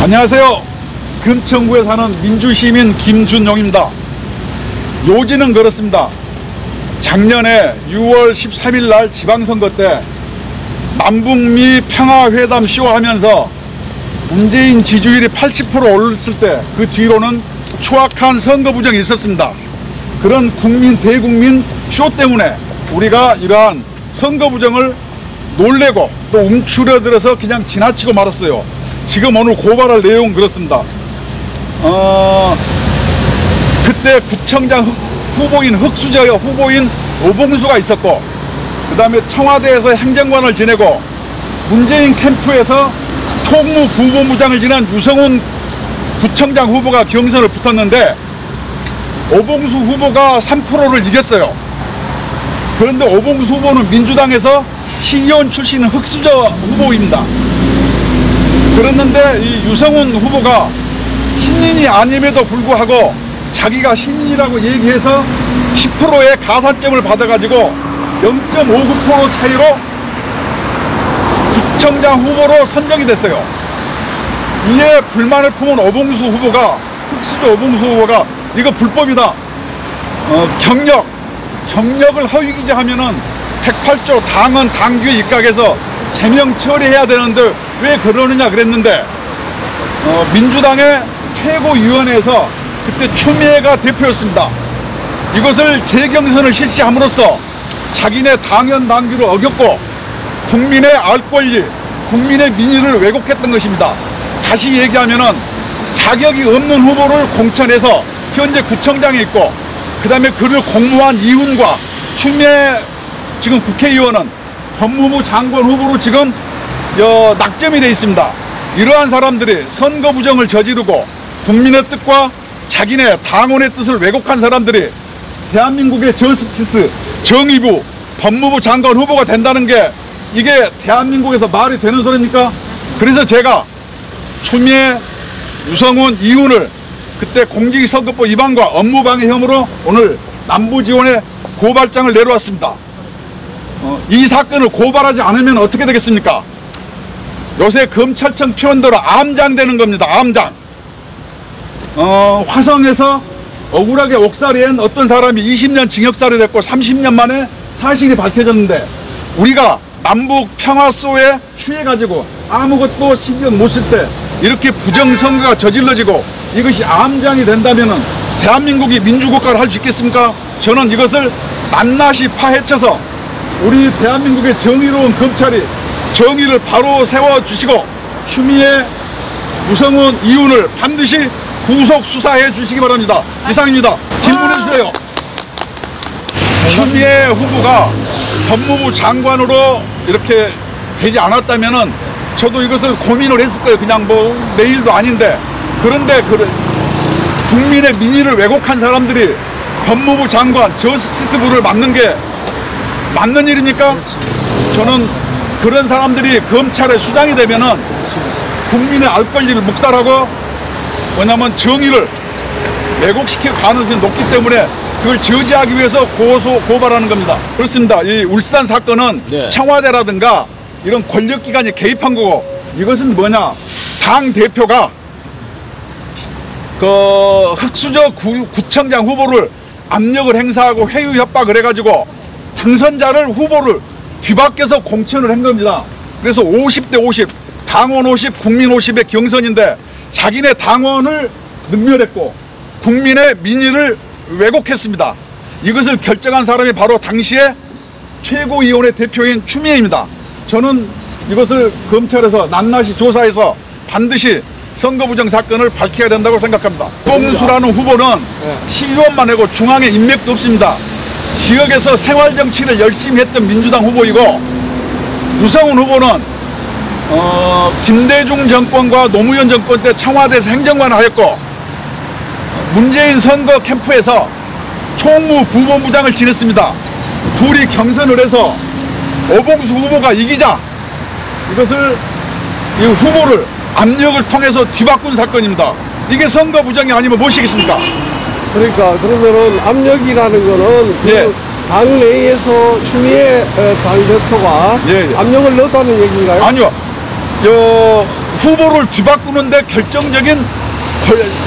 안녕하세요. 금천구에 사는 민주시민 김준용입니다. 요지는 그렇습니다. 작년에 6월 13일 날 지방선거 때 남북미 평화회담 쇼 하면서 문재인 지지율이 80% 올랐을 때 그 뒤로는 추악한 선거 부정이 있었습니다. 그런 대국민 쇼 때문에 우리가 이러한 선거 부정을 놀래고 또 움츠러들어서 그냥 지나치고 말았어요. 지금 오늘 고발할 내용은 그렇습니다. 그때 구청장 후보인 흑수저 후보인 오봉수가 있었고, 그 다음에 청와대에서 행정관을 지내고 문재인 캠프에서 총무 부본부장을 지낸 유성훈 구청장 후보가 경선을 붙었는데 오봉수 후보가 3%를 이겼어요. 그런데 오봉수 후보는 민주당에서 시의원 출신 흑수저 후보입니다. 그랬는데 이 유성훈 후보가 신인이 아님에도 불구하고 자기가 신인이라고 얘기해서 10%의 가산점을 받아가지고 0.59% 차이로 구청장 후보로 선정이 됐어요. 이에 불만을 품은 오봉수 후보가, 흑수저 오봉수 후보가 이거 불법이다. 경력을 허위기재하면은 108조 당헌 당규에 입각해서 제명 처리해야 되는데 왜 그러느냐 그랬는데, 민주당의 최고위원회에서 그때 추미애가 대표였습니다. 이것을 재경선을 실시함으로써 자기네 당헌 당규를 어겼고 국민의 알 권리, 국민의 민의를 왜곡했던 것입니다. 다시 얘기하면은 자격이 없는 후보를 공천해서 현재 구청장에 있고, 그 다음에 그를 공모한 이훈과 추미애 지금 국회의원은 법무부 장관 후보로 지금 낙점이 되어 있습니다. 이러한 사람들이 선거 부정을 저지르고 국민의 뜻과 자기네 당원의 뜻을 왜곡한 사람들이 대한민국의 저스티스, 정의부, 법무부 장관 후보가 된다는 게 이게 대한민국에서 말이 되는 소리입니까? 그래서 제가 추미애, 유성훈, 이훈을 그때 공직선거법 위반과 업무방해 혐의로 오늘 남부지원에 고발장을 내려왔습니다. 이 사건을 고발하지 않으면 어떻게 되겠습니까? 요새 검찰청 표현대로 암장되는 겁니다. 암장. 화성에서 억울하게 옥살이한 어떤 사람이 20년 징역살이 됐고 30년 만에 사실이 밝혀졌는데, 우리가 남북 평화소에 취해가지고 아무것도 신경 못 쓸 때 이렇게 부정선거가 저질러지고 이것이 암장이 된다면은 대한민국이 민주국가를 할 수 있겠습니까? 저는 이것을 낱낱이 파헤쳐서 우리 대한민국의 정의로운 검찰이 정의를 바로 세워주시고 추미애, 유성훈, 이훈을 반드시 구속 수사해 주시기 바랍니다. 이상입니다. 질문해 주세요. 추미애 후보가 법무부 장관으로 이렇게 되지 않았다면은 저도 이것을 고민을 했을 거예요. 그냥 뭐 내일도 아닌데. 그런데 국민의 민의를 왜곡한 사람들이 법무부 장관, 저스티스부를 맡는 게 맞는 일입니까? 저는 그런 사람들이 검찰의 수장이 되면은 국민의 알 권리를 묵살하고, 뭐냐면 정의를 왜곡시킬 가능성이 높기 때문에 그걸 저지하기 위해서 고발하는 겁니다. 그렇습니다. 이 울산 사건은 네. 청와대라든가 이런 권력기관이 개입한 거고, 이것은 뭐냐, 당 대표가 흑수저 구청장 후보를 압력을 행사하고 회유 협박을 해가지고 당선자를 후보를 뒤바뀌어서 공천을 한 겁니다. 그래서 50대 50, 당원 50, 국민 50의 경선인데 자기네 당원을 능멸했고 국민의 민의를 왜곡했습니다. 이것을 결정한 사람이 바로 당시에 최고위원회 대표인 추미애입니다. 저는 이것을 검찰에서 낱낱이 조사해서 반드시 선거부정 사건을 밝혀야 된다고 생각합니다. 오봉수라는 후보는 시의원만 하고 중앙에 인맥도 없습니다. 지역에서 생활정치를 열심히 했던 민주당 후보이고, 유성훈 후보는 김대중 정권과 노무현 정권 때 청와대에서 행정관을 하였고 문재인 선거 캠프에서 총무 부본부장을 지냈습니다. 둘이 경선을 해서 오봉수 후보가 이기자 이것을 이 후보를 압력을 통해서 뒤바꾼 사건입니다. 이게 선거 부정이 아니면 무엇이겠습니까? 그러니까 그러면은 압력이라는 거는 그 당 내에서 추미애 당대표가 압력을 넣었다는 얘기인가요? 아니요. 후보를 뒤바꾸는데 결정적인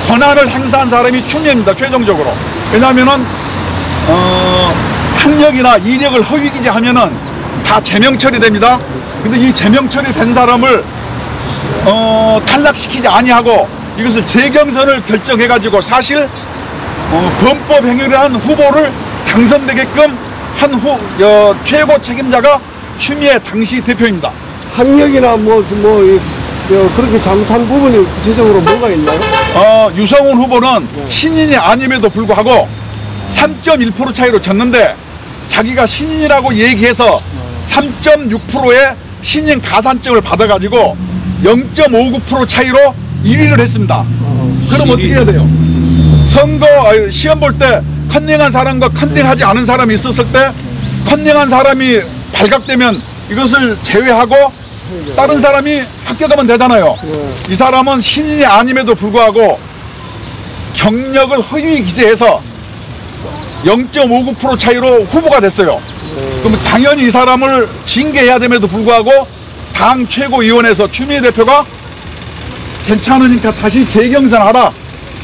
권한을 행사한 사람이 추미애입니다. 최종적으로. 왜냐하면은 학력이나 이력을 허위 기재하면은 다 제명 처리됩니다. 근데 이 제명 처리된 사람을 탈락시키지 아니하고 이것을 재경선을 결정해가지고 사실 범법 행위를 한 후보를 당선되게끔 한 최고 책임자가 추미애 당시 대표입니다. 학력이나 그렇게 잘못한 부분이 구체적으로 뭐가 있나요? 유성훈 후보는 신인이 아님에도 불구하고 3.1% 차이로 졌는데 자기가 신인이라고 얘기해서 3.6%의 신인 가산점을 받아가지고 0.59% 차이로 1위를 했습니다. 그럼 어떻게 해야 돼요? 시험 볼 때 컨닝한 사람과 컨닝하지 않은 사람이 있었을 때 컨닝한 사람이 발각되면 이것을 제외하고 다른 사람이 합격하면 되잖아요. 이 사람은 신인이 아님에도 불구하고 경력을 허위 기재해서 0.59% 차이로 후보가 됐어요. 그럼 당연히 이 사람을 징계해야 됨에도 불구하고 당 최고위원회에서 추미애 대표가 괜찮으니까 다시 재경선하라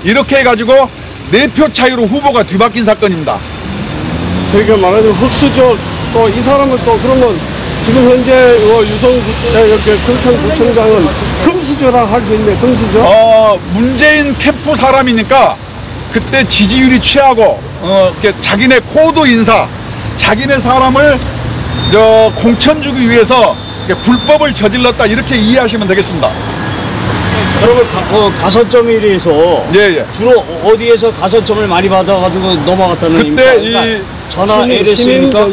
이렇게 해가지고 4표 차이로 후보가 뒤바뀐 사건입니다. 그러니까 말하자면 흑수저 또 이 사람은 또 그러면 지금 현재 금천구청장은 금수저라 할 수 있네. 금수저. 문재인 캠프 사람이니까 그때 지지율이 취하고 자기네 코드 인사, 자기네 사람을 공천 주기 위해서 불법을 저질렀다 이렇게 이해하시면 되겠습니다. 그러면 가산점에 대해서 예. 주로 어디에서 가산점을 많이 받아가지고 넘어갔다는 그때 의미입니까? 전화 LS입니까?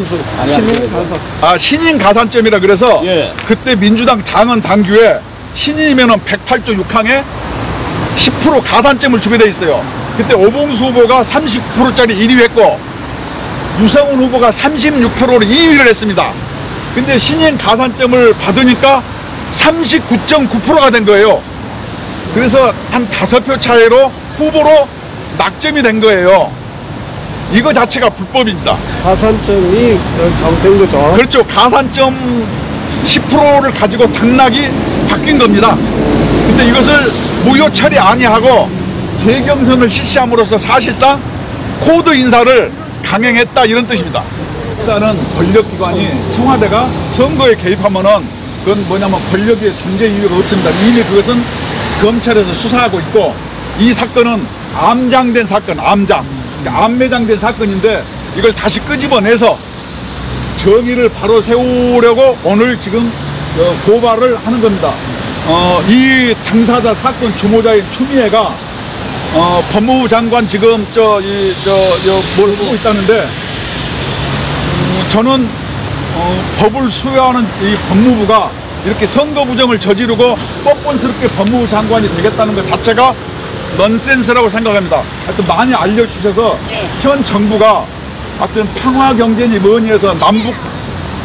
신인 가산점이라 그래서 예. 그때 민주당 당헌 당규에 신인이면은 108조 6항에 10% 가산점을 주게 돼 있어요. 그때 오봉수 후보가 39%짜리 1위 했고 유성훈 후보가 36%로 2위를 했습니다. 근데 신인 가산점을 받으니까 39.9%가 된 거예요. 그래서 한 5표 차이로 후보로 낙점이 된 거예요. 이거 자체가 불법입니다. 가산점이 잘못된 거죠. 그렇죠. 가산점 10%를 가지고 당락이 바뀐 겁니다. 근데 이것을 무효 처리 아니하고 재경선을 실시함으로써 사실상 코드 인사를 강행했다 이런 뜻입니다. 일단은 권력기관이 청와대가 선거에 개입하면은 그건 뭐냐면 권력의 존재 이유가 없습니다. 이미 그것은 검찰에서 수사하고 있고 이 사건은 암장된 사건, 암매장된 사건인데 이걸 다시 끄집어내서 정의를 바로 세우려고 오늘 지금 고발을 하는 겁니다. 이 당사자 사건 주모자인 추미애가 법무부 장관 지금 뭘 하고 있다는데 저는 법을 수여하는 이 법무부가 이렇게 선거 부정을 저지르고 뻔뻔스럽게 법무부 장관이 되겠다는 것 자체가 넌센스라고 생각합니다. 하여튼 많이 알려주셔서 현 정부가 하여튼 평화경제니 뭐니 해서 남북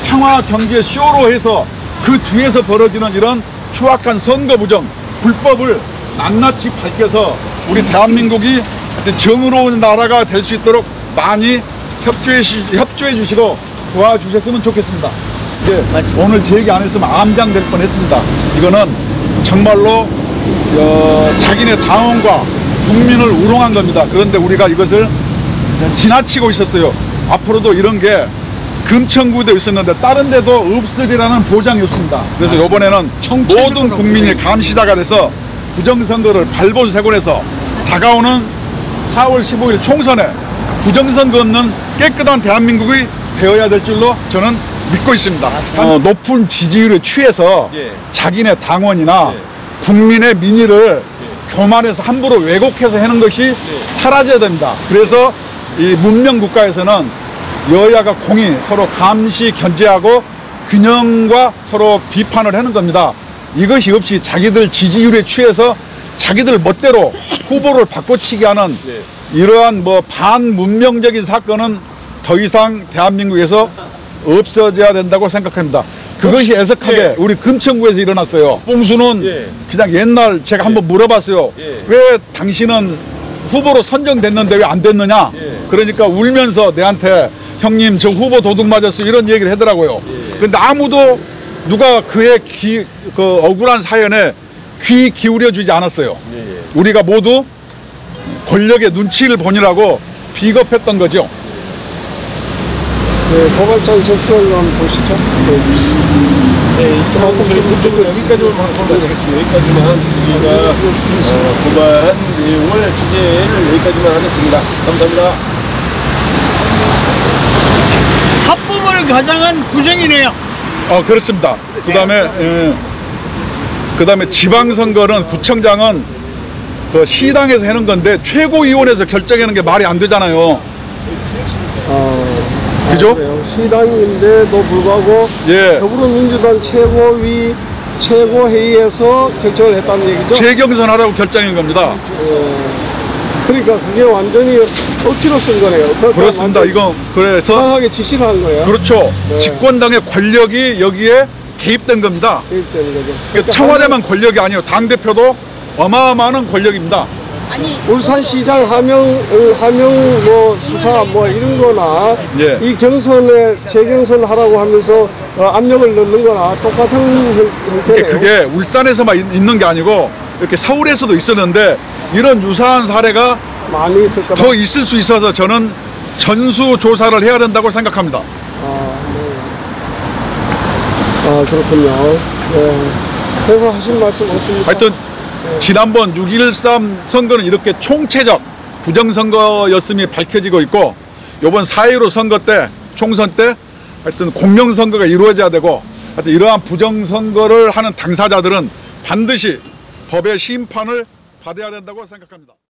평화경제 쇼로 해서 그 뒤에서 벌어지는 이런 추악한 선거 부정, 불법을 낱낱이 밝혀서 우리 대한민국이 하여튼 정의로운 나라가 될 수 있도록 많이 협조해 주시고 도와주셨으면 좋겠습니다. 오늘 제 얘기 안 했으면 암장 될 뻔했습니다. 이거는 정말로 자기네 당원과 국민을 우롱한 겁니다. 그런데 우리가 이것을 지나치고 있었어요. 앞으로도 이런 게 금천구에도 있었는데 다른 데도 없으리라는 보장이 없습니다. 그래서 이번에는 모든 국민이 감시자가 돼서 부정선거를 발본색원해서 다가오는 4월 15일 총선에 부정선거 없는 깨끗한 대한민국이 되어야 될 줄로 저는 믿고 있습니다. 높은 지지율에 취해서 자기네 당원이나 국민의 민의를 교만해서 함부로 왜곡해서 하는 것이 사라져야 됩니다. 그래서 이 문명 국가에서는 여야가 공히 서로 감시 견제하고 균형과 서로 비판을 하는 겁니다. 이것이 없이 자기들 지지율에 취해서 자기들 멋대로 후보를 바꿔치기 하는 이러한 반문명적인 사건은 더 이상 대한민국에서 없어져야 된다고 생각합니다. 그것이 애석하게 우리 금천구에서 일어났어요. 봉수는 그냥 옛날 제가 한번 물어봤어요. 왜 당신은 후보로 선정됐는데 왜 안 됐느냐? 그러니까 울면서 내한테 형님 저 후보 도둑 맞았어 이런 얘기를 하더라고요. 근데 아무도 누가 그의 그 억울한 사연에 귀 기울여 주지 않았어요. 우리가 모두 권력의 눈치를 보느라고 비겁했던 거죠. 네, 고발장 접수를 한번 보시죠. 네, 여기까지만 방송 마치겠습니다. 여기까지만 우리가 고발한 내용을 취재를 여기까지만 하겠습니다. 감사합니다. 합법을 가장한 부정이네요. 그렇습니다. 그다음에 지방선거는 구청장은 그 시당에서 해는 건데 최고위원회에서 결정하는 게 말이 안 되잖아요. 그죠? 그래요. 시당인데도 불구하고 예. 더불어민주당 최고회의에서 결정을 했다는 얘기죠? 재경선하라고 결정한 겁니다. 그러니까 그게 완전히 억지로 쓴 거네요. 그렇습니다. 이건 그래서 정확하게 지시를 한 거예요. 그렇죠. 네. 집권당의 권력이 여기에 개입된 겁니다. 개입되는 거죠. 그러니까 청와대만 권력이 아니에요. 당대표도 어마어마한 권력입니다. 아니 울산시장 하명 뭐 수사 뭐 이런 거나 예. 이 경선에 재경선 하라고 하면서 압력을 넣는 거나 똑같은 형태네요. 그게 울산에서만 있는 게 아니고 이렇게 서울에서도 있었는데 이런 유사한 사례가 많이 있을 거다. 더 있을 수 있어서 저는 전수조사를 해야 된다고 생각합니다. 그렇군요. 네. 그래서 하신 말씀 없습니까? 하여튼 지난번 6.13 선거는 이렇게 총체적 부정선거였음이 밝혀지고 있고 이번 4.15 선거 때 총선 때 하여튼 공명선거가 이루어져야 되고 하여튼 이러한 부정선거를 하는 당사자들은 반드시 법의 심판을 받아야 된다고 생각합니다.